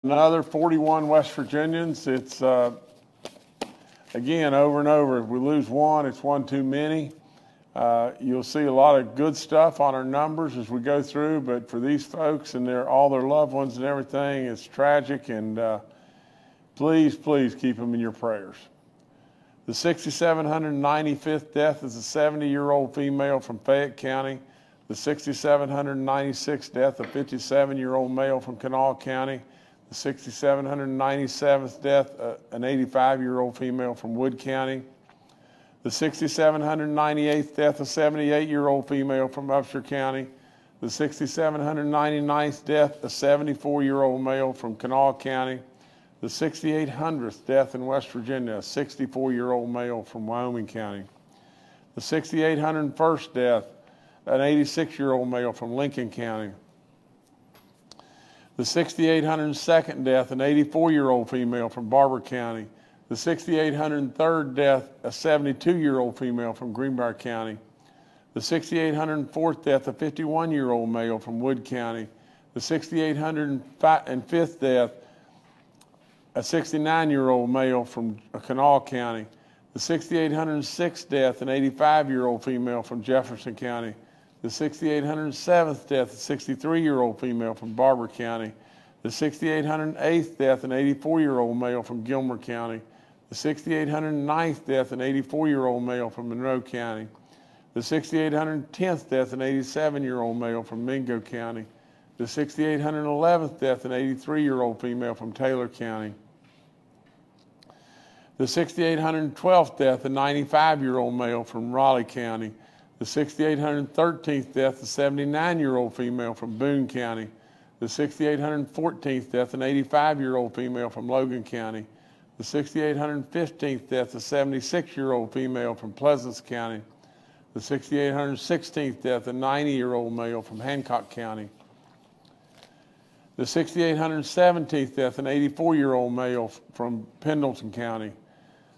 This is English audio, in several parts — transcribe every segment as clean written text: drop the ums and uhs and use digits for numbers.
Another 41 West Virginians. It's, again, over and over. If we lose one, it's one too many. You'll see a lot of good stuff on our numbers as we go through, but for these folks and all their loved ones and everything, it's tragic, and please, please keep them in your prayers. The 6,795th death is a 70-year-old female from Fayette County. The 6,796th death, a 57-year-old male from Kanawha County. The 6,797th death, an 85-year-old female from Wood County. The 6,798th death, a 78-year-old female from Upshur County. The 6,799th death, a 74-year-old male from Kanawha County. The 6,800th death in West Virginia, a 64-year-old male from Wyoming County. The 6,801st death, an 86-year-old male from Lincoln County. The 6,802nd death, an 84-year-old female from Barber County. The 6,803rd death, a 72-year-old female from Greenbrier County. The 6,804th death, a 51-year-old male from Wood County. The 6,805th death, a 69-year-old male from Kanawha County. The 6,806th death, an 85-year-old female from Jefferson County. The 6,807th death, a 63-year-old female from Barber County. The 6,808th death, an 84-year-old male from Gilmer County. The 6,809th death, an 84-year-old male from Monroe County. The 6,810th death, an 87-year-old male from Mingo County. The 6,811th death, an 83-year-old female from Taylor County. The 6,812th death, a 95-year-old male from Raleigh County. The 6,813th death, a 79-year-old female from Boone County. The 6,814th death, an 85-year-old female from Logan County. The 6,815th death, a 76-year-old female from Pleasance County. The 6,816th death, a 90-year-old male from Hancock County. The 6,817th death, an 84-year-old male from Pendleton County.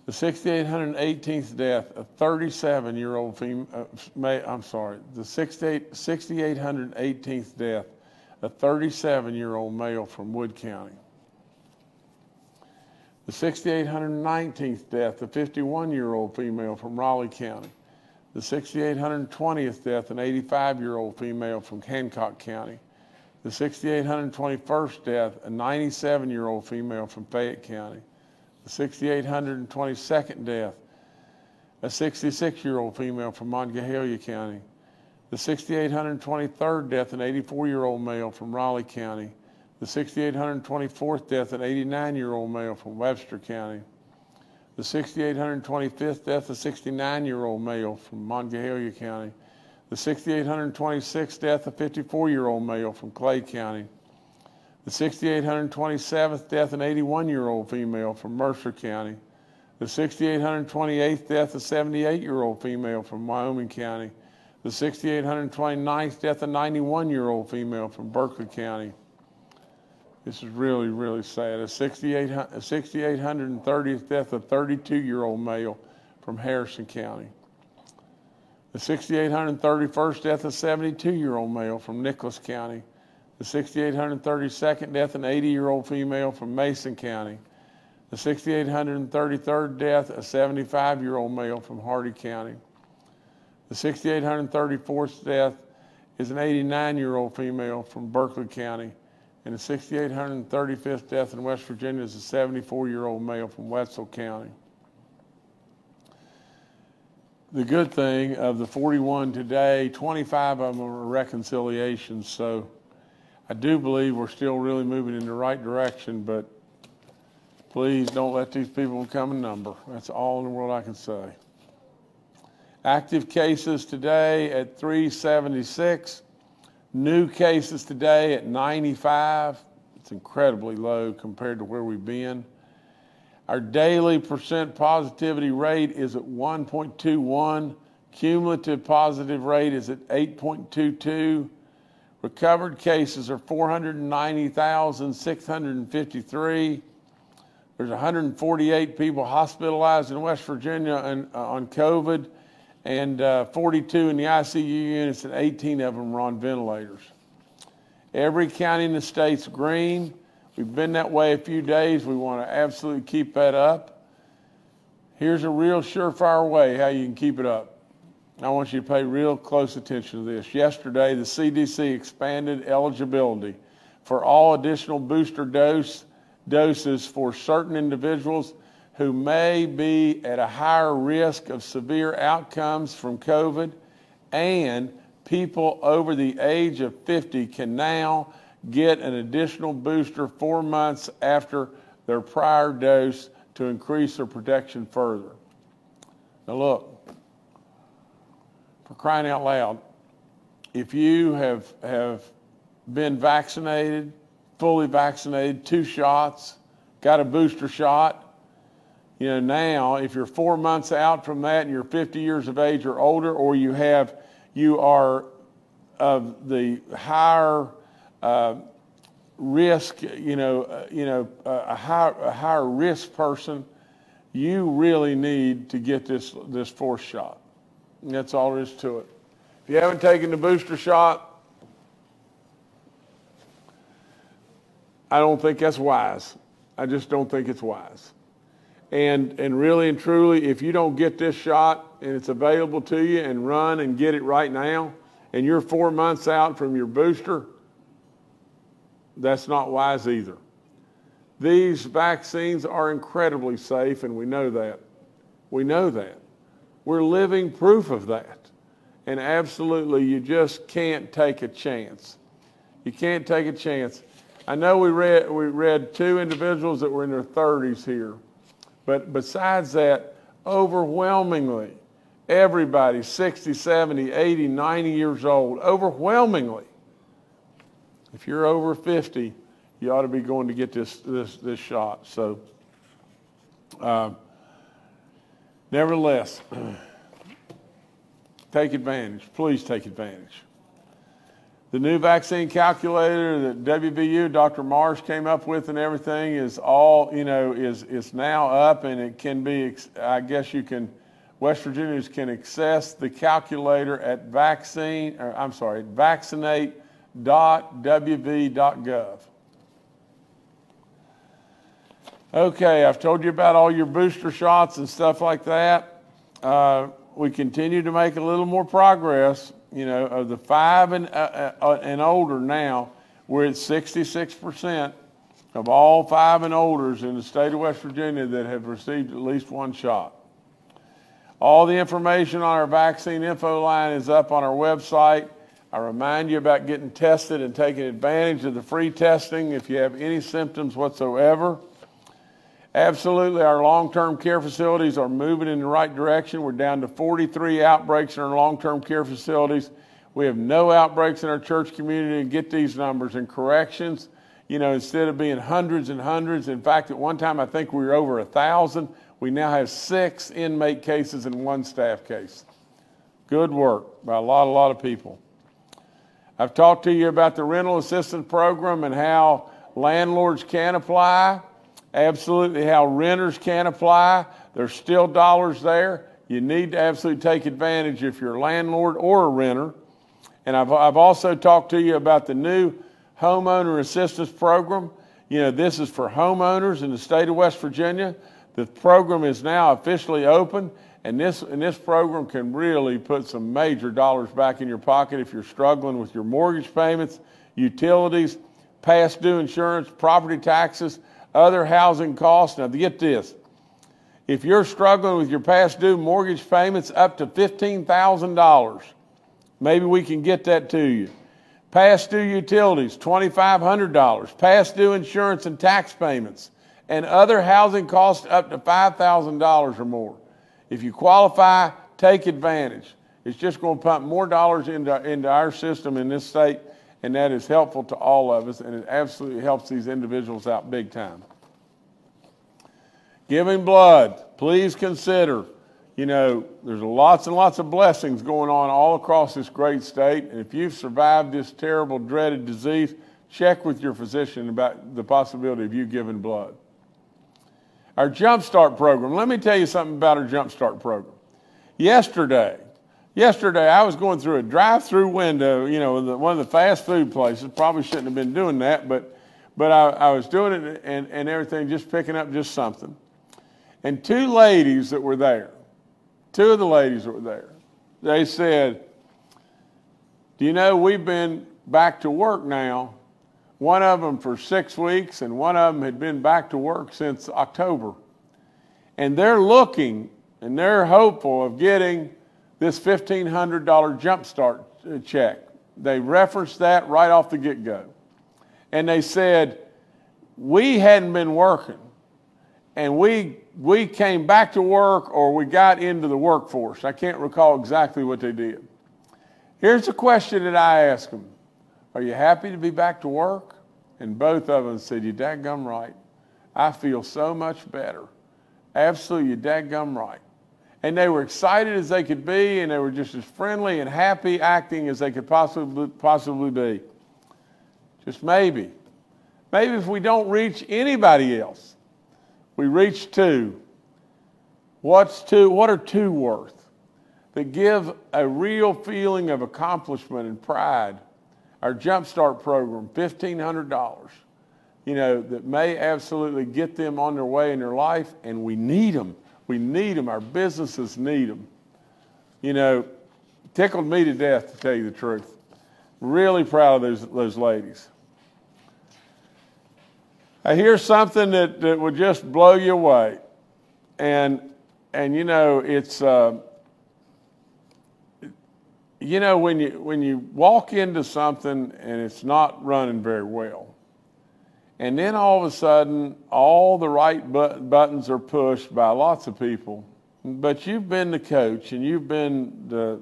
The 6,818th death, a 37-year-old female, the 6,818th death, a 37-year-old male from Wood County. The 6,819th death, a 51-year-old female from Raleigh County. The 6,820th death, an 85-year-old female from Hancock County. The 6,821st death, a 97-year-old female from Fayette County. The 6,822nd death, a 66-year-old female from Monongalia County. The 6,823rd death, an 84-year-old male from Raleigh County. The 6,824th death, an 89-year-old male from Webster County. The 6,825th death, a 69-year-old male from Monongalia County. The 6,826th death, a 54-year-old male from Clay County. The 6,827th death, an 81-year-old female from Mercer County. The 6,828th death, a 78-year-old female from Wyoming County. The 6,829th death, a 91-year-old female from Berkeley County. This is really, really sad. A 6,830th death, a 32-year-old male from Harrison County. The 6,831st death, a 72-year-old male from Nicholas County. The 6,832nd death, an 80-year-old female from Mason County. The 6,833rd death, a 75-year-old male from Hardy County. The 6,834th death is an 89-year-old female from Berkeley County. And the 6,835th death in West Virginia is a 74-year-old male from Wetzel County. The good thing of the 41 today, 25 of them are reconciliations, so I do believe we're still really moving in the right direction, but please don't let these people become a number. That's all in the world I can say. Active cases today at 376. New cases today at 95. It's incredibly low compared to where we've been. Our daily percent positivity rate is at 1.21. Cumulative positive rate is at 8.22. Recovered cases are 490,653. There's 148 people hospitalized in West Virginia on COVID, and 42 in the ICU units, and 18 of them are on ventilators. Every county in the state's green. We've been that way a few days. We want to absolutely keep that up. Here's a real surefire way how you can keep it up. I want you to pay real close attention to this. Yesterday, the CDC expanded eligibility for all additional booster doses for certain individuals who may be at a higher risk of severe outcomes from COVID, and people over the age of 50 can now get an additional booster 4 months after their prior dose to increase their protection further. Now look, for crying out loud, if you have been vaccinated, fully vaccinated, 2 shots, got a booster shot, now if you're 4 months out from that and you're 50 years of age or older, or you are of the higher risk, a higher risk person, you really need to get this 4th shot. And that's all there is to it. If you haven't taken the booster shot, I don't think that's wise. I just don't think it's wise. And really and truly, if you don't get this shot and it's available to you, and run and get it right now, and you're 4 months out from your booster, that's not wise either. These vaccines are incredibly safe, and we know that. We know that. We're living proof of that. And absolutely, you just can't take a chance. You can't take a chance. I know we read 2 individuals that were in their 30s here. But besides that, overwhelmingly, everybody 60, 70, 80, 90 years old, overwhelmingly, if you're over 50, you ought to be going to get this shot. So, nevertheless, take advantage. Please take advantage. The new vaccine calculator that WVU, Dr. Marsh came up with and everything is all, is now up, and it can be, I guess you can, West Virginians can access the calculator at vaccinate.wv.gov. Okay, I've told you about all your booster shots and stuff like that. We continue to make a little more progress. Of the 5 and older now, we're at 66% of all 5 and olders in the state of West Virginia that have received at least 1 shot. All the information on our vaccine info line is up on our website. I remind you about getting tested and taking advantage of the free testing if you have any symptoms whatsoever. Absolutely, our long-term care facilities are moving in the right direction. We're down to 43 outbreaks in our long-term care facilities. We have no outbreaks in our church community. And get these numbers. In corrections, instead of being hundreds and hundreds, in fact, at one time I think we were over 1,000. We now have 6 inmate cases and 1 staff case. Good work by a lot of people. I've talked to you about the rental assistance program and how landlords can apply. Absolutely how renters can apply. There's still dollars there. You need to absolutely take advantage if you're a landlord or a renter. And I've also talked to you about the new homeowner assistance program. This is for homeowners in the state of West Virginia. The program is now officially open, and this program can really put some major dollars back in your pocket if you're struggling with your mortgage payments, utilities, past due insurance, property taxes, other housing costs. Now get this, if you're struggling with your past due mortgage payments up to $15,000, maybe we can get that to you. Past due utilities, $2,500. Past due insurance and tax payments, and other housing costs up to $5,000 or more. If you qualify, take advantage. It's just going to pump more dollars into our system in this state, and that is helpful to all of us, and it absolutely helps these individuals out big time. Giving blood, please consider. There's lots and lots of blessings going on all across this great state, and if you've survived this terrible, dreaded disease, check with your physician about the possibility of you giving blood. Our Jump Start program, let me tell you something about our Jump Start program. Yesterday, I was going through a drive-through window, one of the fast food places. Probably shouldn't have been doing that, but But I was doing it and everything, just picking up just something. And two ladies that were there, two of the ladies that were there, they said, do you know we've been back to work now, one of them for 6 weeks and one of them had been back to work since October. And they're looking and they're hopeful of getting this $1,500 Jumpstart check. They referenced that right off the get-go. And they said, we hadn't been working and we came back to work or we got into the workforce. I can't recall exactly what they did. Here's the question that I asked them. Are you happy to be back to work? And both of them said, you dadgum right. I feel so much better. Absolutely, you dadgum right. And they were excited as they could be, and they were just as friendly and happy acting as they could possibly be. Just maybe. Maybe if we don't reach anybody else, we reach two. What are two worth? That give a real feeling of accomplishment and pride. Our Jumpstart program, $1,500, that may absolutely get them on their way in their life, and we need them. We need them. Our businesses need them. Tickled me to death, to tell you the truth. Really proud of those ladies. I hear something that would just blow you away. And it's... when you walk into something and it's not running very well, and then all of a sudden all the right buttons are pushed by lots of people, but you've been the coach and you've been the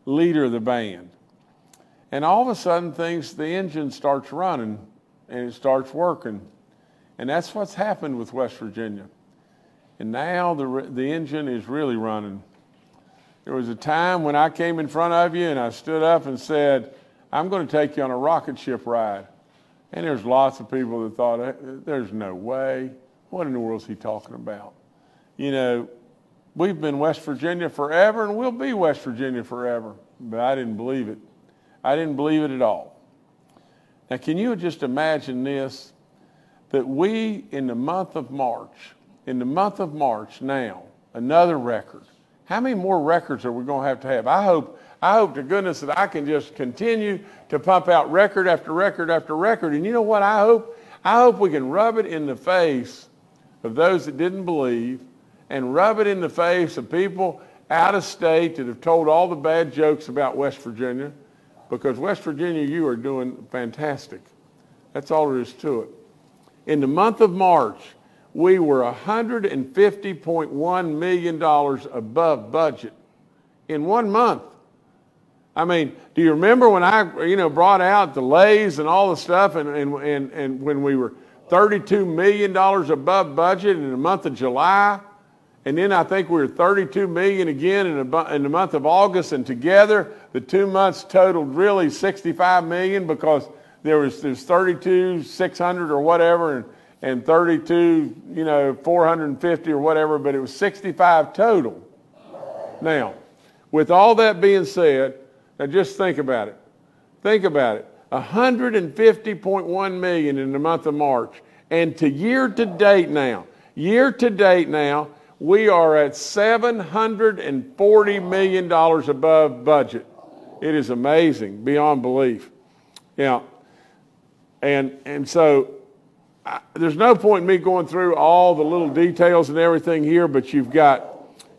leader of the band, and all of a sudden the engine starts running and it starts working, and that's what's happened with West Virginia. And now the engine is really running. There was a time when I came in front of you and I stood up and said, I'm going to take you on a rocket ship ride. And there's lots of people that thought, there's no way. What in the world is he talking about? We've been West Virginia forever and we'll be West Virginia forever. But I didn't believe it. I didn't believe it at all. Now, can you just imagine this? That we, in the month of March now, another record. How many more records are we going to have? I hope to goodness that I can just continue to pump out record after record after record. And you know what I hope? I hope we can rub it in the face of those that didn't believe and rub it in the face of people out of state that have told all the bad jokes about West Virginia, because West Virginia, you are doing fantastic. That's all there is to it. In the month of March, we were $150.1 million above budget in 1 month. I mean, do you remember when I, brought out the lays and all the stuff and when we were $32 million above budget in the month of July? And then I think we were $32 million again in the month of August, and together the 2 months totaled really $65 million, because there's 32,600 or whatever, and 32, 450 or whatever, but it was 65 total. Now, with all that being said, now just think about it. Think about it. $150.1 million in the month of March. And year to date now, we are at $740 million above budget. It is amazing, beyond belief. Yeah. And so there's no point in me going through all the little details and everything here, but you've got,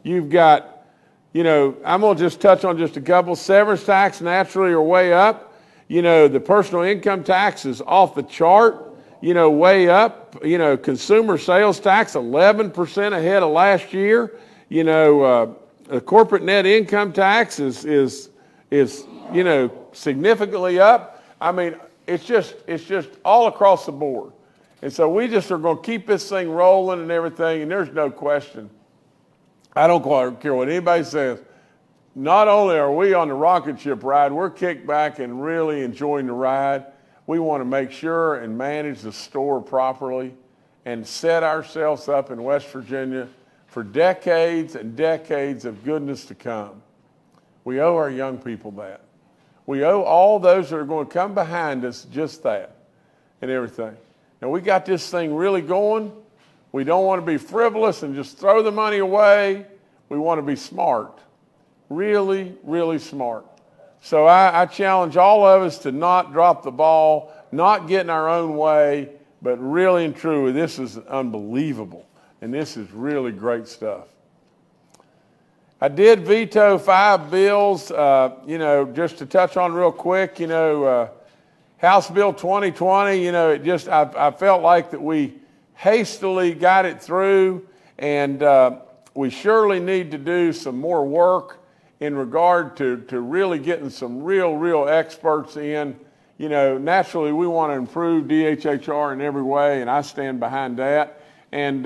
I'm going to just touch on just a couple. Severance tax naturally are way up. The personal income tax is off the chart, way up. Consumer sales tax 11% ahead of last year. The corporate net income tax is significantly up. I mean, it's just all across the board. And so we just are going to keep this thing rolling and everything, and there's no question. I don't care what anybody says. Not only are we on the rocket ship ride, we're kicked back and really enjoying the ride. We want to make sure and manage the store properly and set ourselves up in West Virginia for decades and decades of goodness to come. We owe our young people that. We owe all those that are going to come behind us just that. and everything. Now, we got this thing really going. We don't want to be frivolous and just throw the money away. We want to be smart, really, really smart. So I challenge all of us to not drop the ball, not get in our own way, but really and truly, this is unbelievable, and this is really great stuff. I did veto 5 bills, just to touch on real quick, House Bill 2020, I felt like that we hastily got it through, and we surely need to do some more work in regard to really getting some real experts in. Naturally, we want to improve DHHR in every way, and I stand behind that, and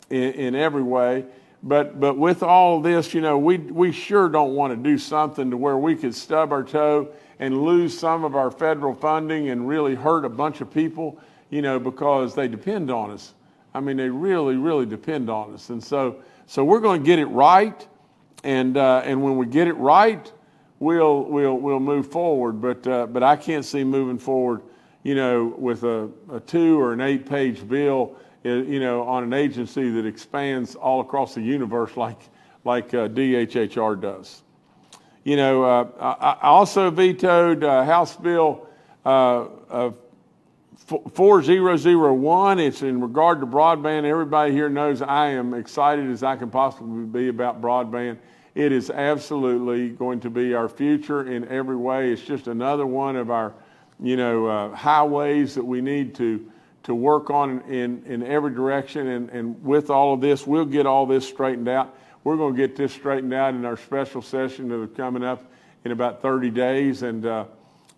in every way. But with all of this, we sure don't want to do something to where we could stub our toe and lose some of our federal funding and really hurt a bunch of people, because they depend on us. I mean, they really depend on us. And so we're going to get it right, and when we get it right, we'll move forward. But I can't see moving forward, with a 2 or an 8-page bill, on an agency that expands all across the universe like DHHR does. I also vetoed House Bill 4001. It's in regard to broadband. Everybody here knows I am excited as I can possibly be about broadband. It is absolutely going to be our future in every way. It's just another one of our, highways that we need to work on in every direction. And with all of this, we'll get all this straightened out. We're going to get this straightened out in our special session that is coming up in about 30 days and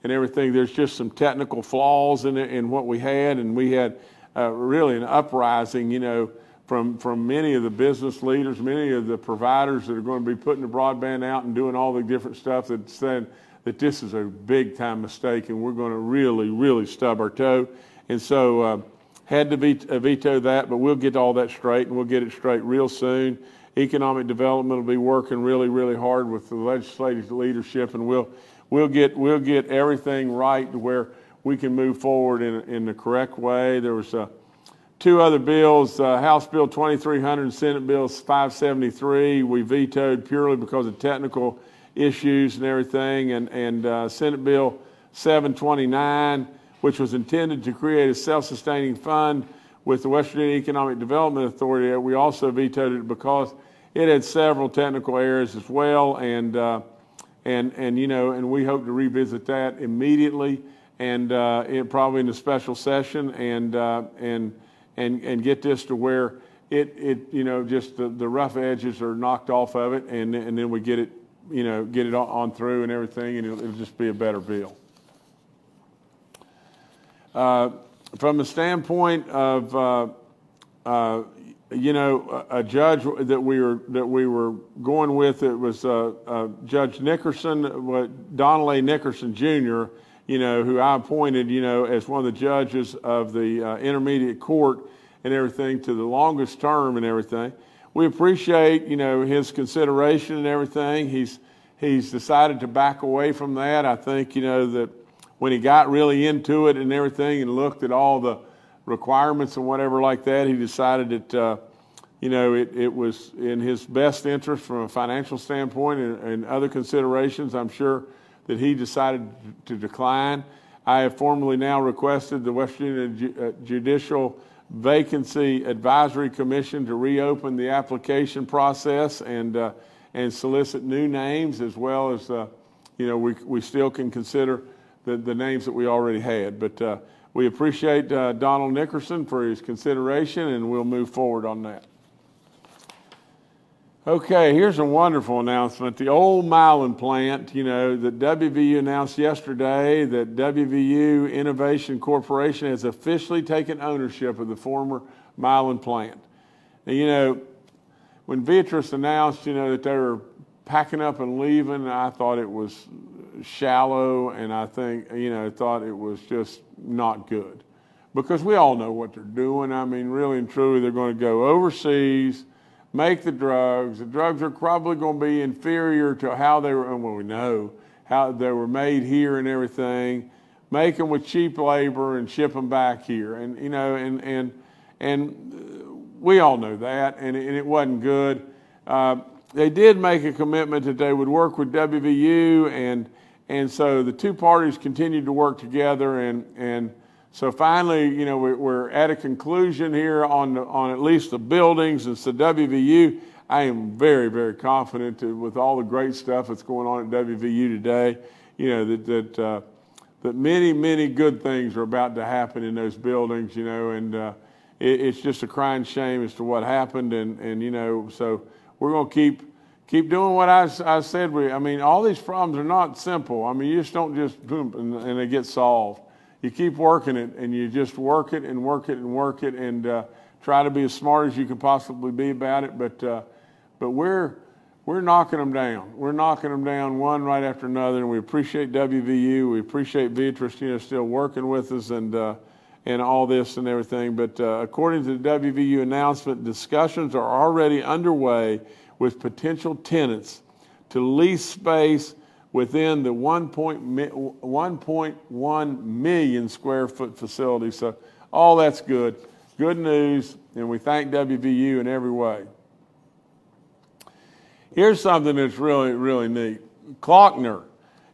everything. There's just some technical flaws in what we had, and we had really an uprising, from many of the business leaders, many of the providers that are going to be putting the broadband out and doing all the different stuff that said that this is a big time mistake, and we're going to really stub our toe. And so had to veto that, but we'll get all that straight, and we'll get it straight real soon. Economic development will be working really hard with the legislative leadership, and we'll get everything right to where we can move forward in the correct way. There was 2 other bills, House Bill 2300 and Senate Bill 573. We vetoed purely because of technical issues and everything, and Senate Bill 729, which was intended to create a self-sustaining fund with the West Virginia Economic Development Authority. We also vetoed it because it had several technical errors as well, and we hope to revisit that immediately, and probably in a special session, and get this to where it just the rough edges are knocked off of it, and then we get it on through and everything, and it'll just be a better bill. From the standpoint of a judge that we were going with, it was Judge Nickerson, Donald A. Nickerson Jr., who I appointed, as one of the judges of the intermediate court and everything to the longest term and everything. We appreciate, his consideration and everything. He's decided to back away from that. I think, that when he got really into it and everything and looked at all the requirements and whatever like that, he decided that, it was in his best interest from a financial standpoint and other considerations. I'm sure that he decided to decline. I have formally now requested the West Virginia Judicial Vacancy Advisory Commission to reopen the application process and solicit new names, as well as, we still can consider the names that we already had. But we appreciate Donald Nickerson for his consideration, and we'll move forward on that. Okay, here's a wonderful announcement. The old Mylon plant, that WVU announced yesterday that WVU Innovation Corporation has officially taken ownership of the former Mylon plant. Now, when Beatrice announced, that they were packing up and leaving, I thought it was shallow, and I think, thought it was just not good. Because we all know what they're doing. I mean, really and truly, they're going to go overseas, make the drugs. The drugs are probably going to be inferior to how they were, well, we know how they were made here and everything. make them with cheap labor and ship them back here. And, you know, and we all know that, and it wasn't good. They did make a commitment that they would work with WVU, and so the two parties continued to work together, and so finally, you know, we're at a conclusion here on at least the buildings. And so WVU, I am very, very confident that with all the great stuff that's going on at WVU today, you know, that many, many good things are about to happen in those buildings, you know, and it's just a crying shame as to what happened, and you know, so we're going to keep doing what I said. I mean, all these problems are not simple. I mean, you just don't just boom and they get solved. You keep working it, and you just work it and work it and work it, and try to be as smart as you can possibly be about it. But we're knocking them down. We're knocking them down one right after another, and we appreciate WVU. We appreciate Beatrice, you know, still working with us and all this and everything. But according to the WVU announcement, discussions are already underway with potential tenants to lease space within the 1.1 million square foot facility. So all that's good. Good news, and we thank WVU in every way. Here's something that's really, really neat. Klockner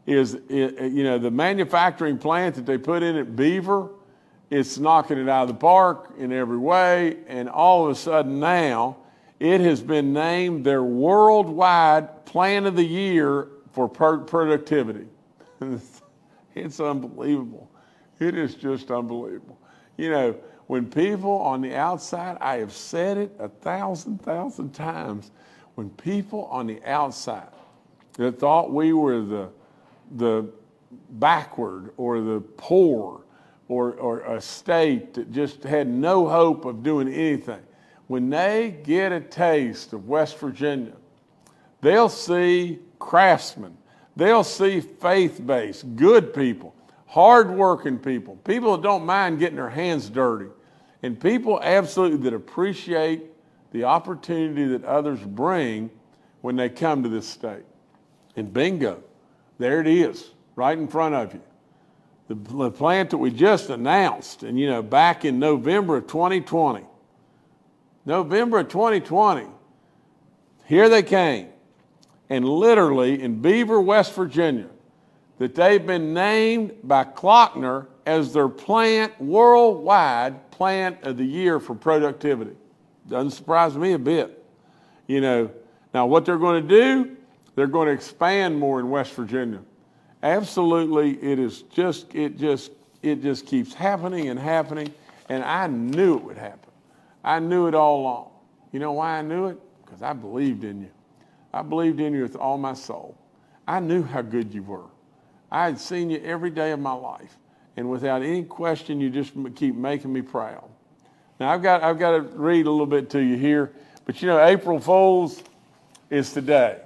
is, you know, the manufacturing plant that they put in at Beaver, it's knocking it out of the park in every way, and all of a sudden now, it has been named their worldwide plant of the year for productivity. It's unbelievable. It is just unbelievable. You know, when people on the outside, I have said it 1,000 times, when people on the outside that thought we were the backward or the poor or a state that just had no hope of doing anything, when they get a taste of West Virginia, they'll see craftsmen, they'll see faith-based, good people, hard-working people, people that don't mind getting their hands dirty, and people absolutely that appreciate the opportunity that others bring when they come to this state. And bingo, there it is, right in front of you. The plant that we just announced, and you know, back in November of 2020. November of 2020, here they came. And literally in Beaver, West Virginia, that they've been named by Klockner as their worldwide plant of the year for productivity. Doesn't surprise me a bit. You know, now what they're going to do, they're going to expand more in West Virginia. Absolutely, it just keeps happening and happening, and I knew it would happen. I knew it all along. You know why I knew it? Because I believed in you. I believed in you with all my soul. I knew how good you were. I had seen you every day of my life, and without any question, you just keep making me proud. Now I've got to read a little bit to you here, but you know, April Fool's is today,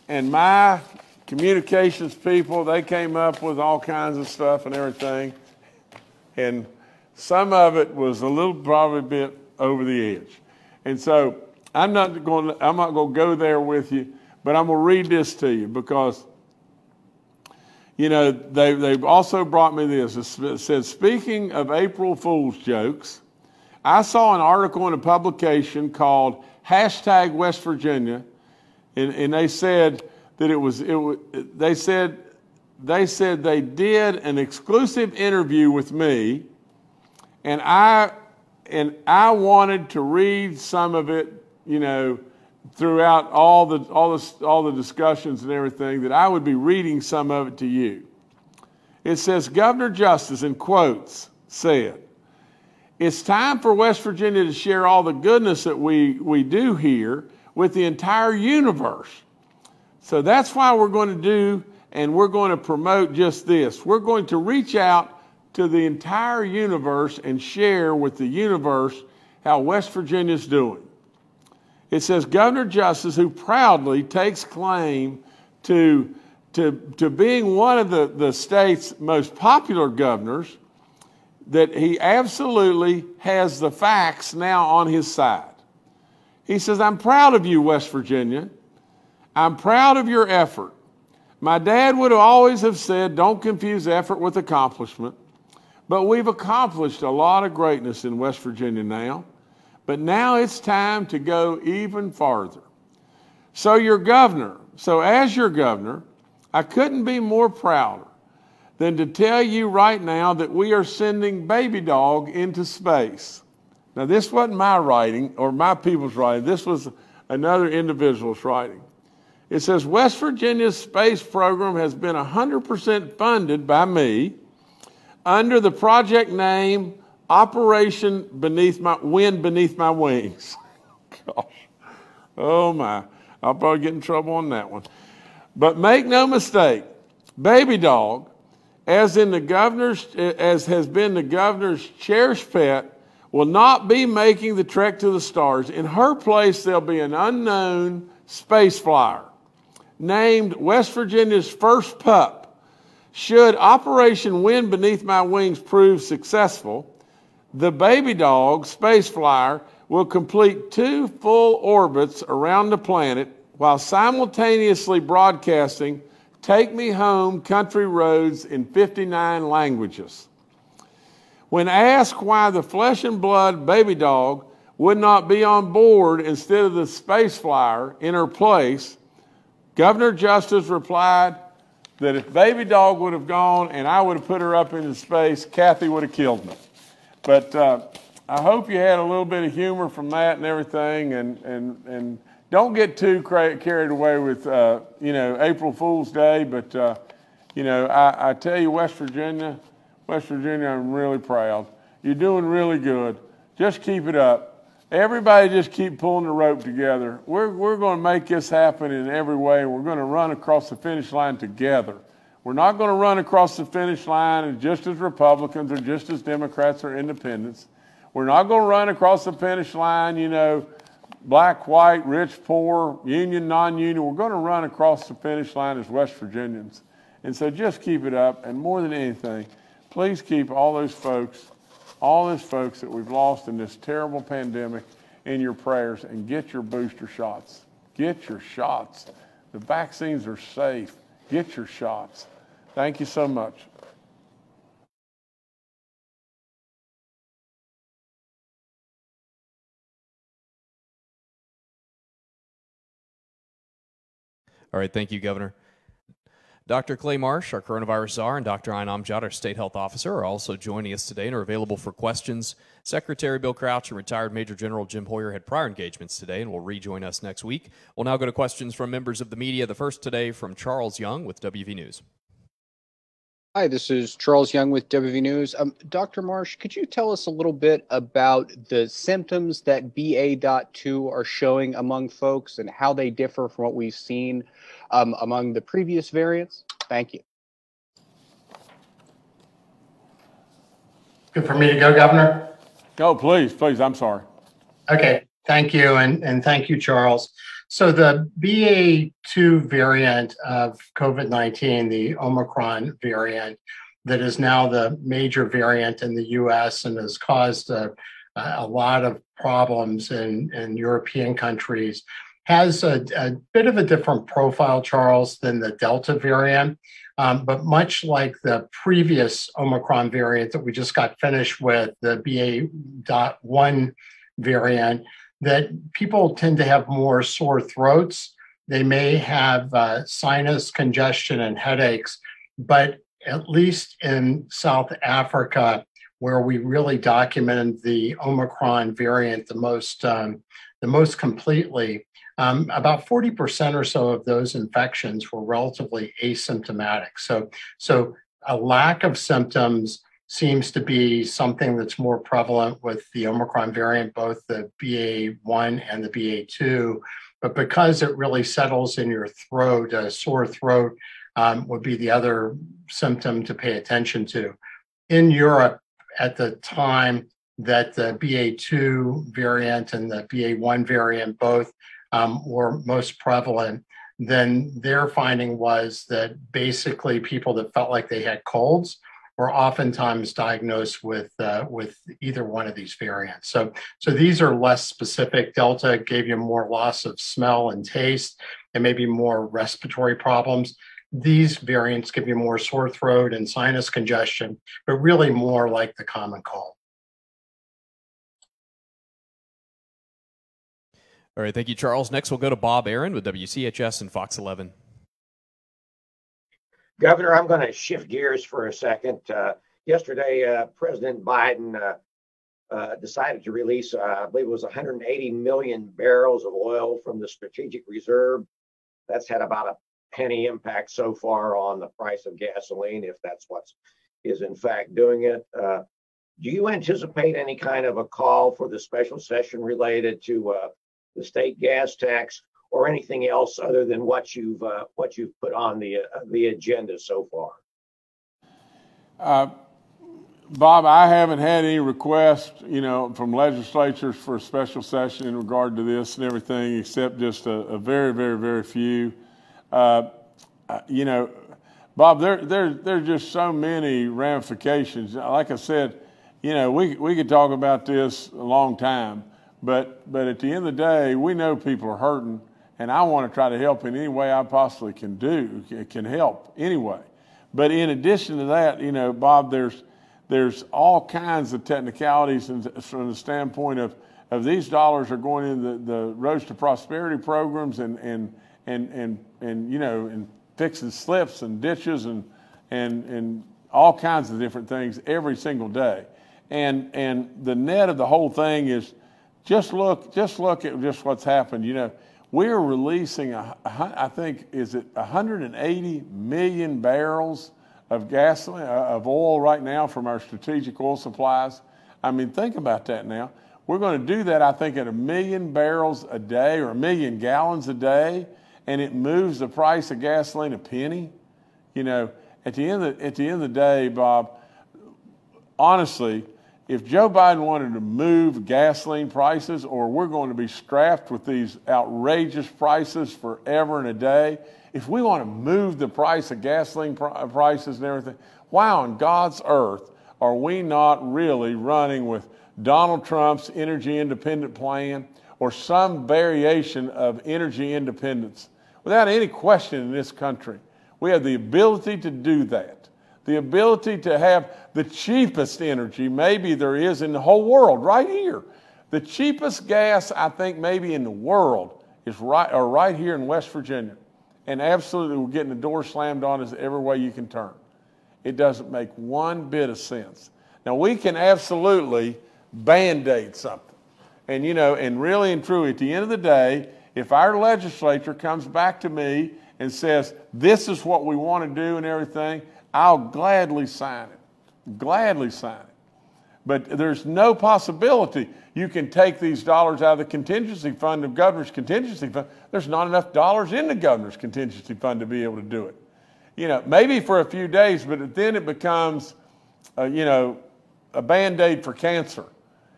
and my communications people, they came up with all kinds of stuff and everything, and some of it was a little probably a bit over the edge, and so I'm not going to go there with you, but I'm going to read this to you because, you know, they've also brought me this. It says, speaking of April Fool's jokes, I saw an article in a publication called #West Virginia, and they said that they said they did an exclusive interview with me, and I wanted to read some of it, you know, throughout all the discussions and everything, that I would be reading some of it to you. It says, Governor Justice, in quotes, said, it's time for West Virginia to share all the goodness that we do here with the entire universe. So that's why we're going to do, and we're going to promote just this. We're going to reach out to the entire universe and share with the universe how West Virginia's doing. It says, Governor Justice, who proudly takes claim to being one of the state's most popular governors, that he absolutely has the facts now on his side. He says, I'm proud of you, West Virginia. I'm proud of your effort. My dad would always have said, don't confuse effort with accomplishment. But we've accomplished a lot of greatness in West Virginia now. But now it's time to go even farther. So as your governor, I couldn't be more prouder than to tell you right now that we are sending Baby Dog into space. Now, this wasn't my writing or my people's writing. This was another individual's writing. It says, West Virginia's space program has been 100% funded by me under the project name Operation Wind Beneath My Wings. Gosh. Oh my, I'll probably get in trouble on that one. But make no mistake, Baby Dog, as has been the governor's cherished pet, will not be making the trek to the stars. In her place, there'll be an unknown space flyer named West Virginia's first pup. Should Operation Wind Beneath My Wings prove successful, the Baby Dog space flyer will complete 2 full orbits around the planet while simultaneously broadcasting Take Me Home Country Roads in 59 languages. When asked why the flesh and blood Baby Dog would not be on board instead of the space flyer in her place, Governor Justice replied that if Baby Dog would have gone and I would have put her up into space, Kathy would have killed me. But I hope you had a little bit of humor from that and everything, and don't get too carried away with April Fool's Day. But I tell you, West Virginia, I'm really proud. You're doing really good. Just keep it up. Everybody just keep pulling the rope together. We're going to make this happen in every way. We're going to run across the finish line together. We're not going to run across the finish line just as Republicans or just as Democrats or independents. We're not going to run across the finish line, black, white, rich, poor, union, non-union. We're going to run across the finish line as West Virginians. And so just keep it up. And more than anything, please keep all those folks that we've lost in this terrible pandemic in your prayers, and get your booster shots. Get your shots. The vaccines are safe. Get your shots. Thank you so much. All right, thank you, Governor. Dr. Clay Marsh, our coronavirus czar, and Dr. Ayn Amjad, our state health officer, are also joining us today and are available for questions. Secretary Bill Crouch and retired Major General Jim Hoyer had prior engagements today and will rejoin us next week. We'll now go to questions from members of the media. The first today from Charles Young with WV News. Hi, this is Charles Young with WV News. Dr. Marsh, could you tell us a little bit about the symptoms that BA.2 are showing among folks and how they differ from what we've seen among the previous variants? Thank you. Good for me to go, Governor? Go, please. I'm sorry. Okay, thank you, and thank you, Charles. So the BA.2 variant of COVID-19, the Omicron variant, that is now the major variant in the U.S. and has caused a lot of problems in European countries, has a bit of a different profile, Charles, than the Delta variant. But much like the previous Omicron variant that we just got finished with, the BA.1 variant, that people tend to have more sore throats. They may have sinus congestion and headaches, but at least in South Africa, where we really documented the Omicron variant the most completely, about 40% or so of those infections were relatively asymptomatic. So a lack of symptoms seems to be something that's more prevalent with the Omicron variant, both the BA.1 and the BA.2. But because it really settles in your throat, a sore throat would be the other symptom to pay attention to. In Europe, at the time that the BA.2 variant and the BA.1 variant both were most prevalent, then their finding was that basically people that felt like they had colds were oftentimes diagnosed with either one of these variants. So these are less specific. Delta gave you more loss of smell and taste and maybe more respiratory problems. These variants give you more sore throat and sinus congestion, but really more like the common cold. All right, thank you, Charles. Next, we'll go to Bob Aaron with WCHS and Fox 11. Governor, I'm going to shift gears for a second. Yesterday, President Biden decided to release, I believe it was 180 million barrels of oil from the strategic reserve. That's had about a penny impact so far on the price of gasoline, if that's what is in fact doing it. Do you anticipate any kind of a call for the special session related to the state gas tax or anything else other than what you've put on the agenda so far? Bob, I haven't had any requests, from legislatures for a special session in regard to this and everything, except just a very, very, very few. Bob, there's just so many ramifications. Like I said, we could talk about this a long time, but at the end of the day, we know people are hurting, and I want to try to help in any way I possibly can help anyway. But in addition to that, Bob, there's all kinds of technicalities from the standpoint of these dollars are going in the Roads to Prosperity programs and fixing slips and ditches and all kinds of different things every single day. And the net of the whole thing is just look at what's happened. We're releasing I think, is it 180 million barrels of gasoline, of oil right now from our strategic oil supplies. I mean, think about that now. We're going to do that, I think, at 1 million barrels a day or 1 million gallons a day, and it moves the price of gasoline a penny. At the end of the day, Bob, honestly, if Joe Biden wanted to move gasoline prices, or we're going to be strapped with these outrageous prices forever and a day, if we want to move the price of gasoline prices and everything, why on God's earth are we not really running with Donald Trump's energy independent plan or some variation of energy independence? Without any question in this country, we have the ability to do that. The ability to have the cheapest energy maybe there is in the whole world, right here. The cheapest gas, I think, maybe in the world is right here in West Virginia. And absolutely, we're getting the door slammed on us every way you can turn. It doesn't make one bit of sense. Now, we can absolutely Band-Aid something. And, and really and truly, at the end of the day, if our legislature comes back to me and says, this is what we want to do and everything, I'll gladly sign it. Gladly sign it. But there's no possibility you can take these dollars out of the contingency fund, the governor's contingency fund. There's not enough dollars in the governor's contingency fund to be able to do it. Maybe for a few days, but then it becomes, a Band-Aid for cancer.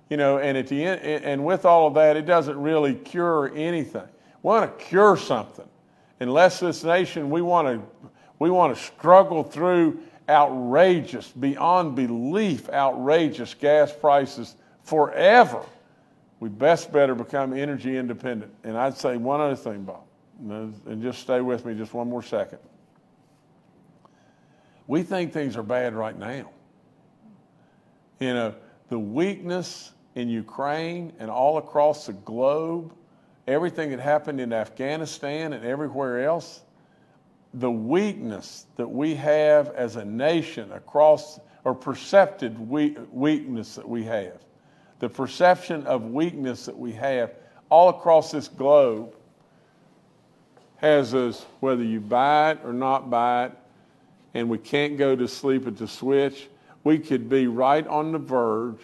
And at the end, and with all of that, it doesn't really cure anything. We want to cure something. Unless this nation, we want to struggle through outrageous, beyond belief, outrageous gas prices forever, we better become energy independent. And I'd say one other thing, Bob, and just stay with me just one more second. We think things are bad right now. The weakness in Ukraine and all across the globe, everything that happened in Afghanistan and everywhere else, the weakness that we have as a nation across, or percepted weakness that we have, the perception of weakness that we have all across this globe has us, whether you buy it or not buy it, and we can't go to sleep at the switch, we could be right on the verge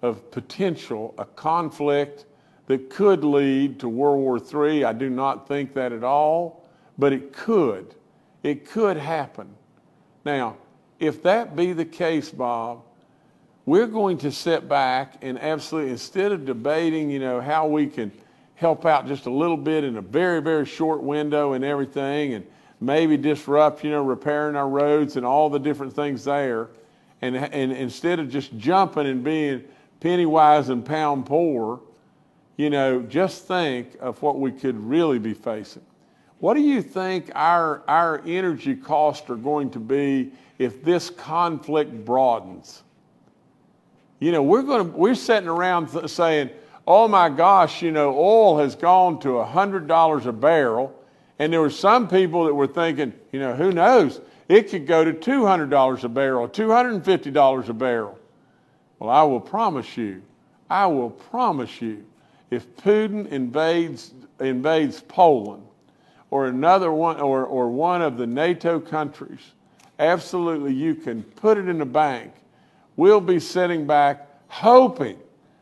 of a conflict that could lead to World War III. I do not think that at all, but it could. It could happen. Now, if that be the case, Bob, we're going to sit back and absolutely, instead of debating, how we can help out just a little bit in a very, very short window and everything, and maybe disrupt, repairing our roads and all the different things there, and instead of just jumping and being penny wise and pound poor, just think of what we could really be facing. What do you think our energy costs are going to be if this conflict broadens? You know, we're sitting around saying, oh my gosh, you know, oil has gone to $100 a barrel. And there were some people that were thinking, you know, who knows? It could go to $200 a barrel, $250 a barrel. Well, I will promise you, if Putin invades Poland or another one or one of the NATO countries, absolutely you can put it in the bank. We'll be sitting back hoping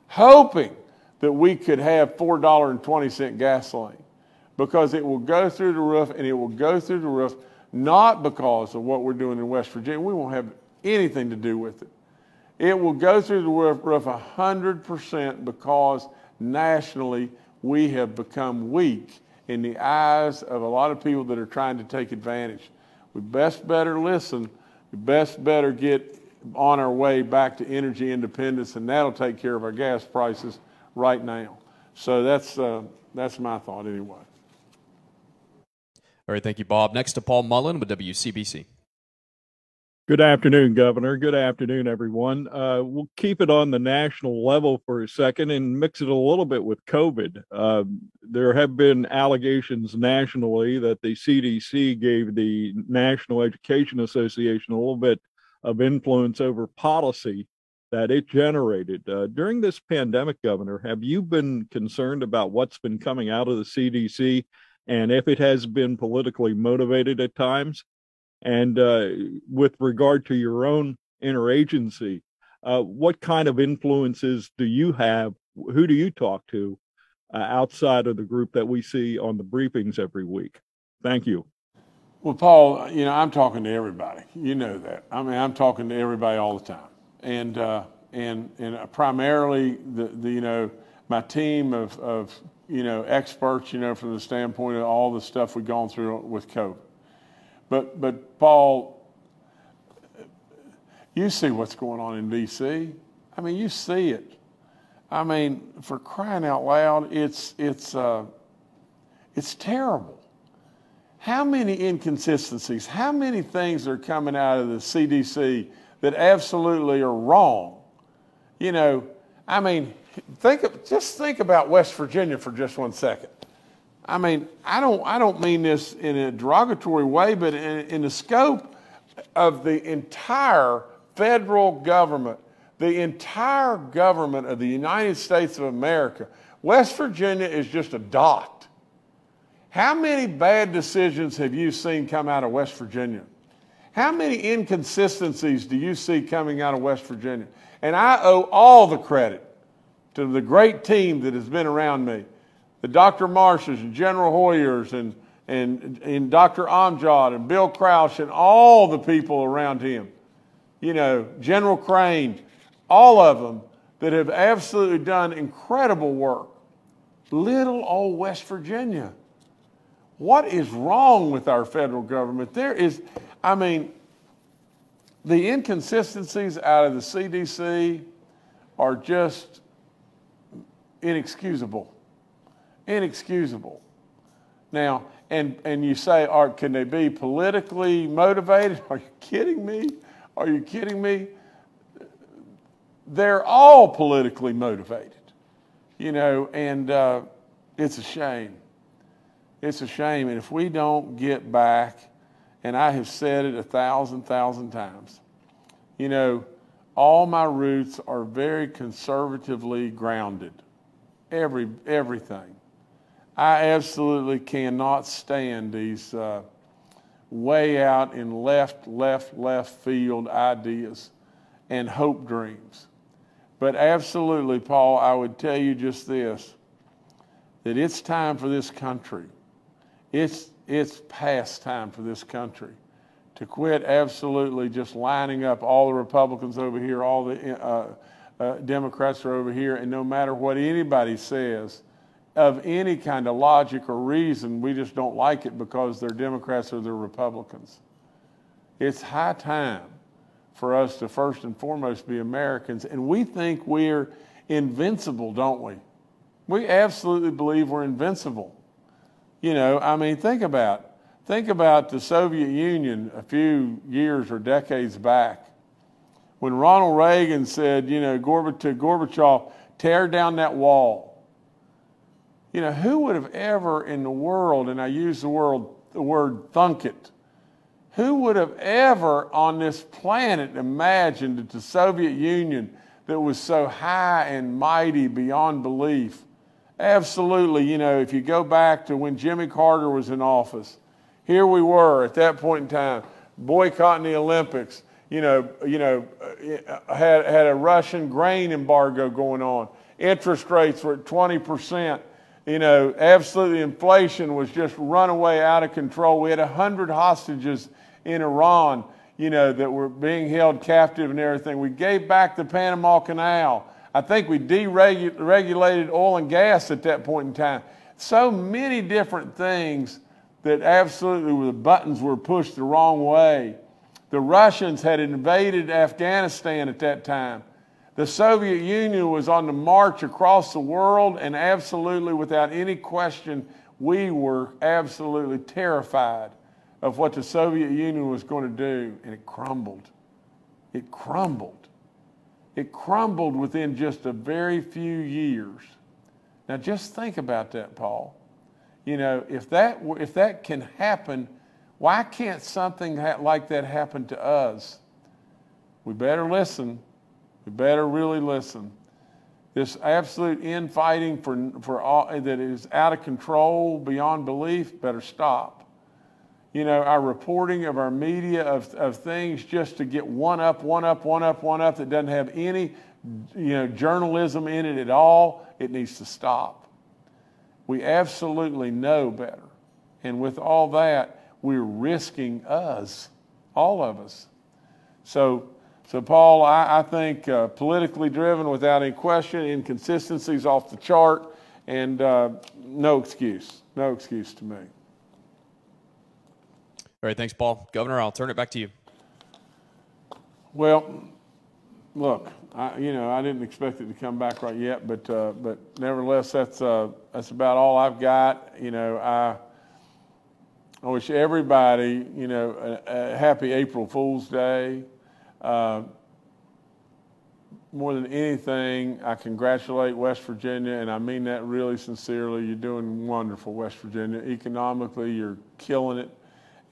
that we could have $4.20 gasoline, because it will go through the roof, and it will go through the roof not because of what we're doing in West Virginia. We won't have anything to do with it. It will go through the roof 100% because nationally we have become weak in the eyes of a lot of people that are trying to take advantage. We best better listen. We best better get on our way back to energy independence, and that'll take care of our gas prices right now. So that's my thought anyway. All right, thank you, Bob. Next to Paul Mylon with WCBC. Good afternoon, Governor. Good afternoon, everyone. We'll keep it on the national level for a second and mix it a little bit with COVID. There have been allegations nationally that the CDC gave the National Education Association a little bit of influence over policy that it generated. During this pandemic, Governor, have you been concerned about what's been coming out of the CDC and if it has been politically motivated at times? And with regard to your own interagency, what kind of influences do you have? Who do you talk to outside of the group that we see on the briefings every week? Thank you. Well, Paul, you know, I'm talking to everybody. You know that. I mean, I'm talking to everybody all the time. And primarily you know, my team of you know, experts, you know, from the standpoint of all the stuff we've gone through with COVID. But Paul, you see what's going on in D.C. I mean, you see it. I mean, for crying out loud, it's terrible. How many inconsistencies, how many things are coming out of the CDC that absolutely are wrong? You know, I mean, just think about West Virginia for just 1 second. I mean, I don't mean this in a derogatory way, but in the scope of the entire federal government, the entire government of the United States of America, West Virginia is just a dot. How many bad decisions have you seen come out of West Virginia? How many inconsistencies do you see coming out of West Virginia? And I owe all the credit to the great team that has been around me, the Dr. Marshes and General Hoyers and Dr. Amjad and Bill Crouch and all the people around him, you know, General Crane, all of them that have absolutely done incredible work. Little old West Virginia. What is wrong with our federal government? There is, I mean, the inconsistencies out of the CDC are just inexcusable. Inexcusable. Now, and you say, can they be politically motivated? Are you kidding me? Are you kidding me? They're all politically motivated, you know, and it's a shame. It's a shame. And if we don't get back, and I have said it 1,000 times, you know, all my roots are very conservatively grounded. Everything. I absolutely cannot stand these way out in left field ideas and hope dreams. But absolutely, Paul, I would tell you just this, that it's time for this country. It's past time for this country to quit absolutely just lining up all the Republicans over here, all the Democrats are over here, and no matter what anybody says of any kind of logic or reason, we just don't like it because they're Democrats or they're Republicans. It's high time for us to first and foremost be Americans, and we think we're invincible, don't we? We absolutely believe we're invincible. You know, I mean, think about the Soviet Union a few years or decades back when Ronald Reagan said, you know, to Gorbachev, tear down that wall. You know, who would have ever in the world, and I use the word thunk it, who would have ever on this planet imagined that the Soviet Union that was so high and mighty beyond belief, absolutely, you know, if you go back to when Jimmy Carter was in office, here we were at that point in time, boycotting the Olympics, had a Russian grain embargo going on. Interest rates were at 20%. You know, absolutely inflation was just runaway out of control. We had 100 hostages in Iran, you know, that were being held captive and everything. We gave back the Panama Canal. I think we deregulated oil and gas at that point in time. So many different things that absolutely the buttons were pushed the wrong way. The Russians had invaded Afghanistan at that time. The Soviet Union was on the march across the world, and absolutely without any question, we were absolutely terrified of what the Soviet Union was going to do, and it crumbled. It crumbled. It crumbled within just a very few years. Now just think about that, Paul. You know, if that can happen, why can't something like that happen to us? We better listen. We better really listen. This absolute infighting for all, that is out of control, beyond belief, better stop. You know, our reporting of our media of things just to get one up that doesn't have any, you know, journalism in it at all, it needs to stop. We absolutely know better. And with all that, we're risking us, all of us. So Paul, I think politically driven without any question, inconsistencies off the chart, and no excuse to me. All right, thanks, Paul. Governor, I'll turn it back to you. Well, look, I didn't expect it to come back right yet, but nevertheless, that's about all I've got. You know, I wish everybody, you know, a happy April Fool's Day. More than anything, I congratulate West Virginia, and I mean that really sincerely. You're doing wonderful, West Virginia. Economically, you're killing it.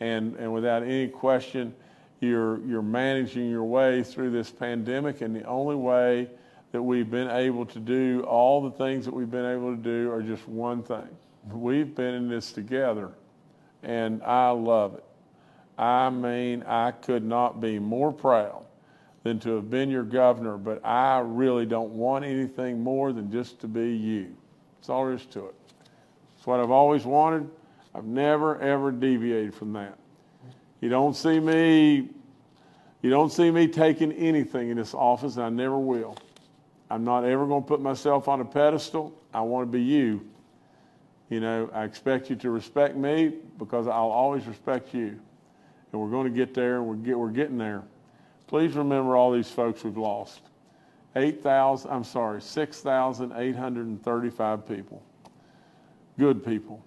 And without any question, you're managing your way through this pandemic, and the only way that we've been able to do all the things that we've been able to do are just one thing. We've been in this together, and I love it. I mean, I could not be more proud than to have been your governor, but I really don't want anything more than just to be you. That's all there is to it. It's what I've always wanted. I've never, ever deviated from that. You don't see me taking anything in this office, and I never will. I'm not ever going to put myself on a pedestal. I want to be you. You know, I expect you to respect me because I'll always respect you. And we're going to get there, and we're getting there. Please remember all these folks we've lost. 6,835 people. Good people.